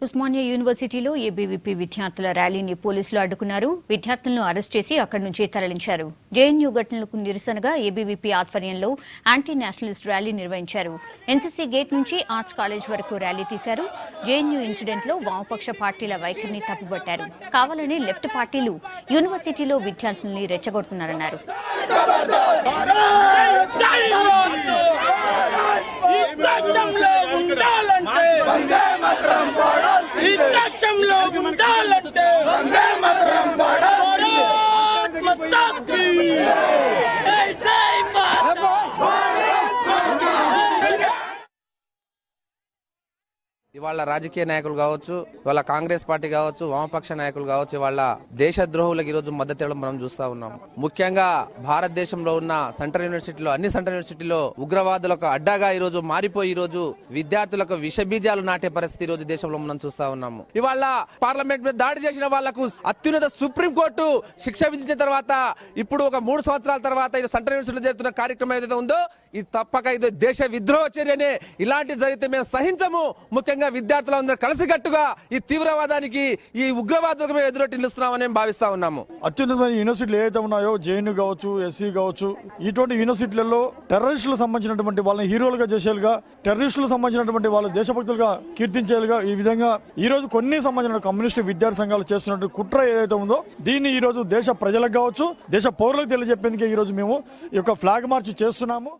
ఉస్మానియా యూనివర్సిటీలో ఏబీవీపీ విద్యార్థుల ర్యాలీని పోలీసులు అడ్డుకున్నారు. విద్యార్థులను అరెస్ట్ చేసి అక్కడి నుంచి తరలించారు. జేఎన్యూ ఘటనలకు నిరసనగా ఏబీవీపీ ఆధ్వర్యంలో యాంటీ నేషనలిస్ట్ ర్యాలీ నిర్వహించారు. ఎన్సీసీ గేట్ నుంచి ఆర్ట్స్ కాలేజ్ వరకు ర్యాలీ తీశారు. జేఎన్యూ ఇన్సిడెంట్లో వామపక్ష పార్టీల వైఖరిని తప్పుపట్టారు. కావాలని లెఫ్ట్ పార్టీలు యూనివర్సిటీలో విద్యార్థుల్ని రెచ్చగొడుతున్నారన్నారు. ఇవాళ రాజకీయ నాయకులు కావచ్చు, ఇవాళ కాంగ్రెస్ పార్టీ కావచ్చు, వామపక్ష నాయకులు కావచ్చు, ఇవాళ దేశద్రోహులకు ఈరోజు మద్దతు ఇవ్వడం మనం చూస్తా ఉన్నాం. ముఖ్యంగా భారతదేశంలో ఉన్న సెంట్రల్ యూనివర్సిటీలో, అన్ని సెంట్రల్ యూనివర్సిటీలో ఉగ్రవాదులకు అడ్డాగా ఈరోజు మారిపోయి ఈరోజు విద్యార్థులకు విషబీజాలు నాటే పరిస్థితి ఈరోజు దేశంలో మనం చూస్తా ఉన్నాము. ఇవాళ పార్లమెంట్ మీద దాడి చేసిన వాళ్లకు అత్యున్నత సుప్రీంకోర్టు శిక్ష విధించిన తర్వాత ఇప్పుడు ఒక 3 సంవత్సరాల తర్వాత ఇది సెంట్రల్ యూనివర్సిటీలో జరుగుతున్న కార్యక్రమం ఏదైతే ఉందో ఇది తప్పక ఇది దేశ విద్రోహ చర్యనే. ఇలాంటి జరిగితే మేము సహించము. ముఖ్యంగా విద్యార్థులందరూ కలిసికట్టుగా ఈ తీవ్రవాదానికి, ఈ ఉగ్రవాదులకు మేము ఎదురొట్టి నిలుస్తున్నామని భావిస్తా ఉన్నాము. అత్యున్నతమైన యూనివర్సిటీలు ఏదైతే ఉన్నాయో, జేఎన్యూ కావచ్చు, ఎస్సీ కావచ్చు, ఇటువంటి యూనివర్సిటీలలో టెర్రరిస్టులకు సంబంధించినటువంటి వాళ్ళని హీరోలుగా చేసేలుగా, టెర్రరిస్టులకు సంబంధించినటువంటి వాళ్ళ దేశభక్తులుగా కీర్తించేలుగా ఈ విధంగా ఈ రోజు కొన్ని సంబంధించిన కమ్యూనిస్టు విద్యార్థి సంఘాలు చేస్తున్నట్టు కుట్ర ఏదైతే ఉందో దీన్ని ఈ రోజు దేశ ప్రజలకు కావచ్చు, దేశ పౌరులకు తెలియజెప్పేందుకే ఈ రోజు మేము ఈ యొక్క ఫ్లాగ్ మార్చ్ చేస్తున్నాము.